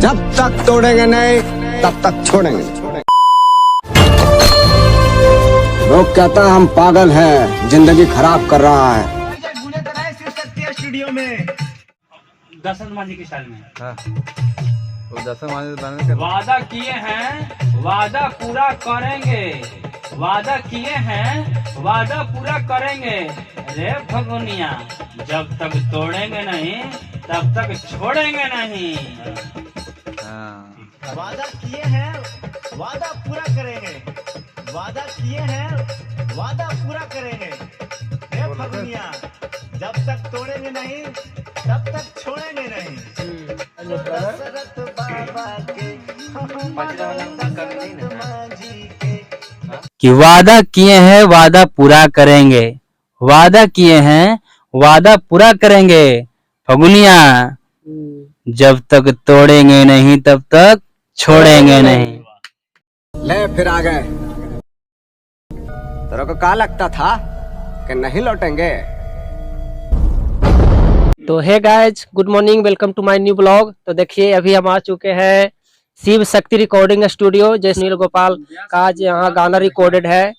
जब तक तोड़ेंगे नहीं तब तक छोड़ेंगे। लोग कहता है हम पागल हैं, जिंदगी खराब कर रहा है। स्टूडियो में दशरथ मांझी की स्टाइल में हाँ, वो दशरथ मांझी बनाने का वादा किए हैं वादा पूरा करेंगे, वादा किए हैं वादा पूरा करेंगे रे भगोनिया, जब तक तोड़ेंगे नहीं तब तक छोड़ेंगे नहीं। हाँ। वादा किए हैं वादा पूरा करेंगे, वादा किए हैं वादा पूरा करेंगे हे फगुनिया, जब तक तोड़ेंगे नहीं तब तक छोड़ेंगे नहीं। दशरथ बाबा के मांझी के कि वादा किए हैं वादा पूरा करेंगे, वादा किए हैं वादा पूरा करेंगे फगुनिया, जब तक तोड़ेंगे नहीं तब तक छोड़ेंगे नहीं। ले फिर आ गए। तेरे को क्या लगता था कि नहीं लौटेंगे? तो hey guys, good morning, welcome to my new blog. तो देखिए अभी हम आ चुके हैं शिव शक्ति रिकॉर्डिंग स्टूडियो, जैसे सुनील गोपाल का आज यहाँ गाना रिकॉर्डेड है।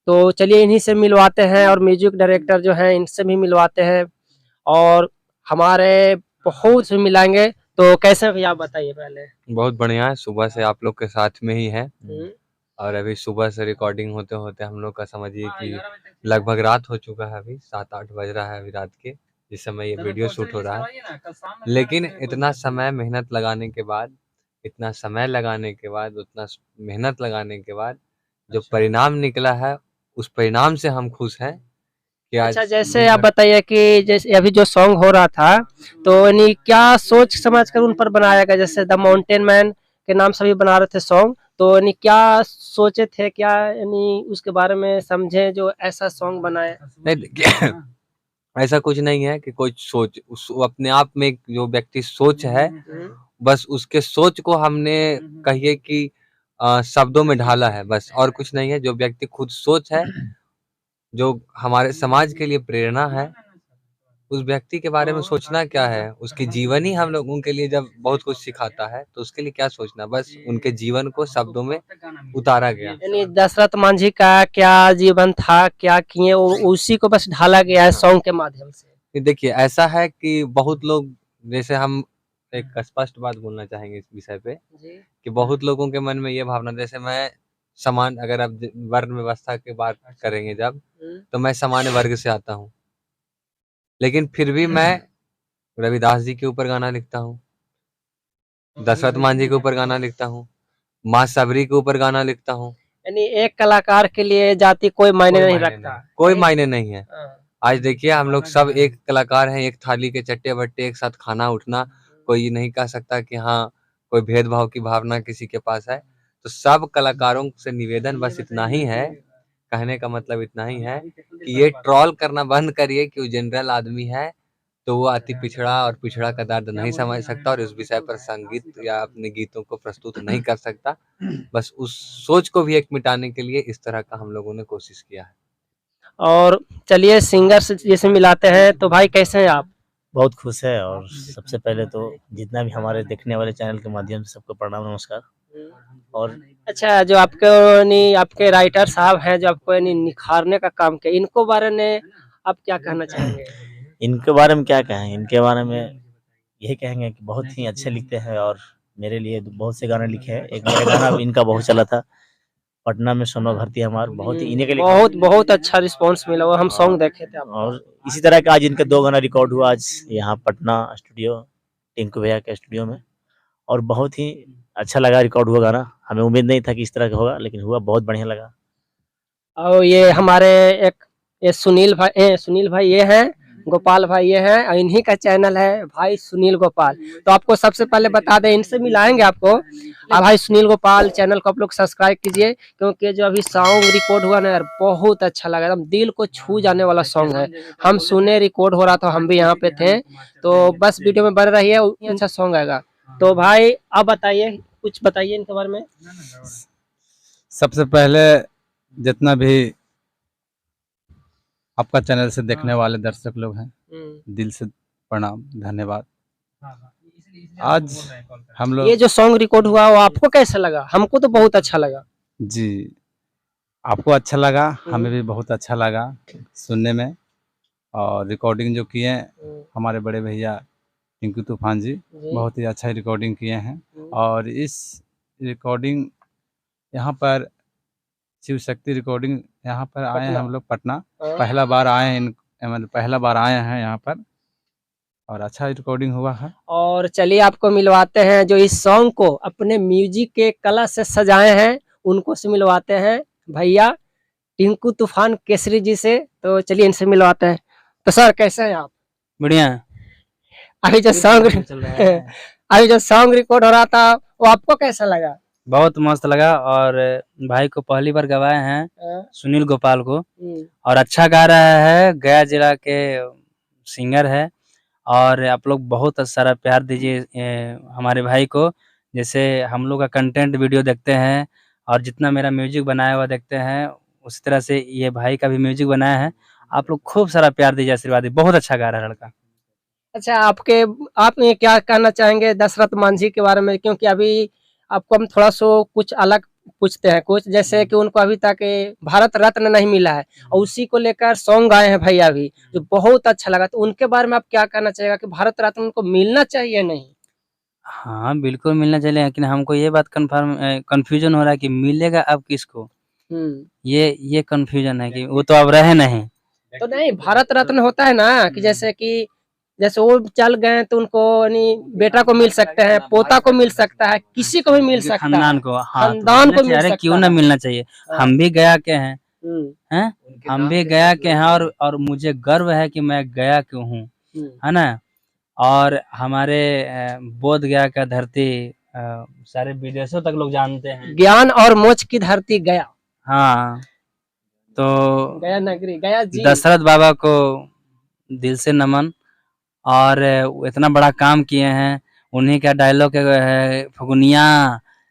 तो चलिए इन्हीं से मिलवाते हैं और म्यूजिक डायरेक्टर जो हैं इनसे भी मिलवाते हैं और हमारे बहुत से मिलाएंगे। तो कैसे भैया आप बताइए पहले। बहुत बढ़िया है, सुबह से आप लोग के साथ में ही है और अभी सुबह से रिकॉर्डिंग होते होते हम लोग का समझिए कि लगभग रात हो चुका है। अभी 7-8 बज रहा है अभी रात के, जिस समय ये वीडियो शूट हो रहा है। लेकिन इतना समय मेहनत लगाने के बाद, इतना समय लगाने के बाद, उतना मेहनत लगाने के बाद जो परिणाम निकला है, उस परिणाम से हम खुश हैं कि आज। अच्छा, जैसे आप बताइए कि जैसे अभी जो सॉन्ग हो रहा था तो यानी क्या सोच समझ कर उन पर बनाया गया, जैसे द माउंटेन मैन के नाम से भी बना रहे थे सॉन्ग, तो यानी क्या सोचे थे, क्या यानी उसके बारे में समझे जो ऐसा सॉन्ग बनाए? नहीं देखिए, ऐसा कुछ नहीं है कि कोई सोच वो अपने आप में जो व्यक्ति सोच है, बस उसके सोच को हमने कहिए कि शब्दों में ढाला है, बस और कुछ नहीं है। जो व्यक्ति खुद सोच है, जो हमारे समाज के लिए प्रेरणा है, उस व्यक्ति के बारे में सोचना क्या है। उसकी जीवन ही हम लोगों के लिए जब बहुत कुछ सिखाता है तो उसके लिए क्या सोचना, बस उनके जीवन को शब्दों में उतारा गया। यानी दशरथ मांझी का क्या जीवन था, क्या किए, उसी को बस ढाला गया है सॉन्ग के माध्यम से। कि देखिए ऐसा है कि बहुत लोग, जैसे हम एक स्पष्ट बात बोलना चाहेंगे इस विषय पे, कि बहुत लोगों के मन में ये भावना, जैसे मैं समान, अगर आप वर्ण व्यवस्था की बात करेंगे जब, तो मैं सामान्य वर्ग से आता हूँ, लेकिन फिर भी मैं रविदास जी के ऊपर गाना लिखता हूँ, दशरथ मांझी के ऊपर गाना लिखता हूँ, माँ सबरी के ऊपर गाना लिखता हूँ। यानी एक कलाकार के लिए जाति कोई मायने नहीं रखता, कोई मायने नहीं है। हाँ। आज देखिए हम लोग सब एक कलाकार हैं, एक थाली के चट्टे बट्टे एक साथ खाना उठना, कोई नहीं कह सकता कि हाँ कोई भेदभाव की भावना किसी के पास है। तो सब कलाकारों से निवेदन बस इतना ही है, कहने का मतलब इतना ही है कि ये ट्रोल करना बंद करिए कि वो जनरल आदमी है तो वो अति पिछड़ा और पिछड़ा का दर्द नहीं समझ सकता और इस विषय पर संगीत या अपने गीतों को प्रस्तुत नहीं कर सकता। बस उस सोच को भी एक मिटाने के लिए इस तरह का हम लोगों ने कोशिश किया है। और चलिए सिंगर से जैसे मिलाते हैं, तो भाई कैसे हैं आप? बहुत खुश है। और सबसे पहले तो जितना भी हमारे देखने वाले चैनल के माध्यम से सबको प्रणाम नमस्कार। और अच्छा, जो आपके यानी आपके राइटर साहब हैं जो आपको यानी निखारने का काम किया, इनको बारे में आप क्या कहना चाहेंगे? इनके बारे में क्या कहें, इनके बारे में यही कहेंगे कि बहुत ही अच्छे लिखते हैं और मेरे लिए बहुत से गाने लिखे हैं। एक मेरा गाना भी इनका बहुत चला था, पटना में सोनो भर्ती हमार, बहुत ही इन्हीं के लिए बहुत बहुत अच्छा रिस्पांस मिला, वो हम सॉन्ग देखे थे आपका। और इसी तरह का आज इनके 2 गाना रिकॉर्ड हुआ आज यहाँ पटना स्टूडियो, टिंकू भैया के स्टूडियो में, और बहुत ही अच्छा लगा रिकॉर्ड हुआ गाना। हमें उम्मीद नहीं था कि इस तरह का होगा, लेकिन हुआ, बहुत बढ़िया लगा। और ये हमारे एक ये सुनील भाई ये हैं, गोपाल भाई ये हैं, और इन्हीं का चैनल है भाई सुनील गोपाल। तो आपको सबसे पहले बता दें, इनसे मिलाएंगे आपको। अब भाई सुनील गोपाल चैनल को आप लोग सब्सक्राइब कीजिए, क्योंकि जो अभी सॉन्ग रिकॉर्ड हुआ ना यार, बहुत अच्छा लगा, एकदम दिल को छू जाने वाला सॉन्ग है। हम सुने, रिकॉर्ड हो रहा था, हम भी यहाँ पे थे। तो बस वीडियो में बने रहिए, अच्छा सॉन्ग आएगा। तो भाई आप बताइए, कुछ बताइए इनके बारे में। सबसे पहले जितना भी आपका चैनल से देखने वाले दर्शक लोग हैं, दिल से प्रणाम, धन्यवाद। आज हम ये लोग जो सॉन्ग रिकॉर्ड हुआ वो आपको कैसा लगा? हमको तो बहुत अच्छा लगा। जी, आपको अच्छा लगा, हमें भी बहुत अच्छा लगा सुनने में। और रिकॉर्डिंग जो किए हमारे बड़े भैया टिंकू तूफान जी, जी। बहुत ही अच्छा रिकॉर्डिंग किए हैं। हम्म। और इस रिकॉर्डिंग यहाँ पर शिव शक्ति रिकॉर्डिंग यहाँ पर आए हैं पटना। हम लोग पटना, हाँ। पहला बार आए हैं मतलब पहला बार आए हैं यहाँ पर, और अच्छा रिकॉर्डिंग हुआ है। और चलिए आपको मिलवाते हैं जो इस सॉन्ग को अपने म्यूजिक के कला से सजाए हैं, उनको से मिलवाते हैं भैया टिंकू तूफान केसरी जी से। तो चलिए इनसे मिलवाते हैं। तो सर कैसे हैं आप? बढ़िया। अभी जो सॉन्ग अभी जो सॉन्ग रिकॉर्ड हो रहा था वो आपको कैसा लगा? बहुत मस्त लगा। और भाई को पहली बार गवाए हैं, सुनील गोपाल को, और अच्छा गा रहा है। गया जिला के सिंगर है। और आप लोग बहुत सारा प्यार दीजिए हमारे भाई को। जैसे हम लोग का कंटेंट वीडियो देखते हैं और जितना मेरा म्यूजिक बनाया हुआ देखते हैं, उसी तरह से ये भाई का भी म्यूजिक बनाया है। आप लोग खूब सारा प्यार दीजिए, आशीर्वाद दीजिए। बहुत अच्छा गा रहा है लड़का। अच्छा आप ये क्या कहना चाहेंगे दशरथ मांझी के बारे में? क्योंकि अभी आपको हम थोड़ा सा कुछ अलग पूछते हैं, कुछ जैसे कि उनको अभी तक भारत रत्न नहीं मिला है और उसी को लेकर सॉन्ग आए हैं भैया अभी जो बहुत अच्छा लगा। तो उनके बारे में आप क्या कहना चाहिएगा कि भारत रत्न उनको मिलना चाहिए नहीं? हाँ बिल्कुल मिलना चाहिए, लेकिन हमको ये बात कंफ्यूजन हो रहा है कि मिलेगा अब किसको। ये कंफ्यूजन है कि वो तो अब रहे नहीं। तो नहीं, भारत रत्न होता है ना कि जैसे वो चल गए तो उनको यानी बेटा को मिल सकता है, पोता को मिल सकता है, किसी को भी मिल सकता है, खानदान को। हाँ, तो खानदान मिलना को चाहिए। मिल अरे क्यों सकता ना है। मिलना चाहिए। हाँ। हम भी गया के हैं, हैं? उनके हम नाम भी से गया सब के लोग हैं, और मुझे गर्व है कि मैं गया क्यों हूँ, है ना। और हमारे बोध गया का धरती सारे विदेशों तक लोग जानते हैं। ज्ञान और मोक्ष की धरती गया। हाँ, तो गया नगरी, गया जी। दशरथ बाबा को दिल से नमन। और वो इतना बड़ा काम किए हैं। उन्हीं का डायलॉग है, फगुनिया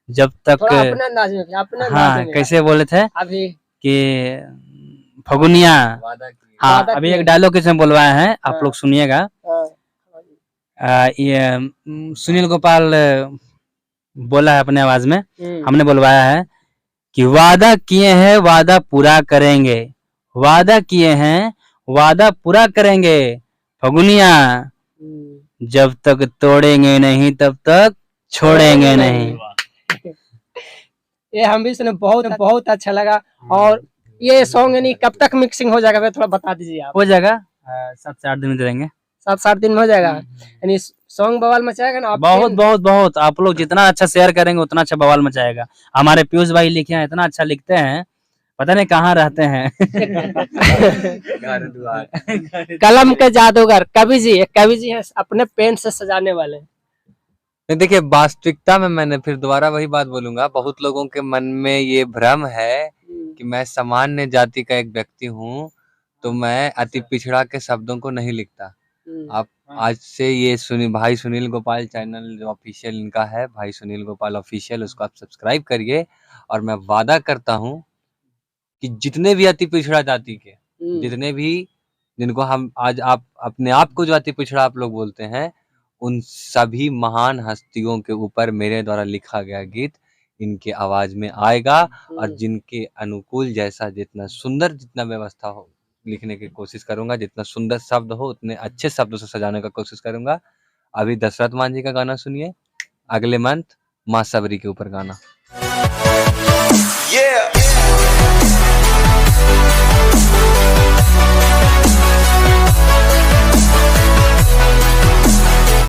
जब तक। थोड़ा अपने अंदाज में, अपने अंदाज हाँ, में कैसे बोले थे अभी कि फगुनिया। वादा किए। हाँ, वादा अभी किए। एक डायलॉग किसने बोलवाया है, आप हाँ। लोग सुनिएगा। हाँ। ये सुनील गोपाल बोला है अपने आवाज में, हमने बोलवाया है कि वादा किए हैं वादा पूरा करेंगे, वादा किए हैं वादा पूरा करेंगे, फगुनिया जब तक तोड़ेंगे नहीं तब तक छोड़ेंगे नहीं। ये हम भी सुने, बहुत बहुत अच्छा लगा। और ये सॉन्ग यानी कब तक मिक्सिंग हो जाएगा, थोड़ा बता दीजिए आप। हो जाएगा 7 से 8 दिन में दे देंगे। 7-8 दिन में हो जाएगा। यानी सॉन्ग बवाल मचाएगा ना? बहुत बहुत बहुत आप लोग जितना अच्छा शेयर करेंगे उतना अच्छा बवाल मचाएगा। हमारे पीयूष भाई लिखे हैं, इतना अच्छा लिखते हैं, पता नहीं कहाँ रहते हैं। कलम के जादूगर कवि जी है, अपने पेन से सजाने वाले। नहीं, देखिए वास्तविकता में मैंने फिर दोबारा वही बात बोलूंगा, बहुत लोगों के मन में ये भ्रम है कि मैं सामान्य जाति का एक व्यक्ति हूँ, तो मैं अति पिछड़ा के शब्दों को नहीं लिखता। आप आज से ये भाई सुनील गोपाल चैनल जो ऑफिशियल इनका है, भाई सुनील गोपाल ऑफिशियल, उसको आप सब्सक्राइब करिए। और मैं वादा करता हूँ कि जितने भी अति पिछड़ा जाति के, जितने भी जिनको हम आज आप अपने आप को जो अति पिछड़ा आप लोग बोलते हैं, उन सभी महान हस्तियों के ऊपर मेरे द्वारा लिखा गया गीत इनके आवाज में आएगा। और जिनके अनुकूल जैसा जितना सुंदर जितना व्यवस्था हो लिखने की कोशिश करूंगा, जितना सुंदर शब्द हो उतने अच्छे शब्दों से सजाने का कोशिश करूंगा। अभी दशरथ मांझी का गाना सुनिए, अगले मंथ माँ सबरी के ऊपर गाना।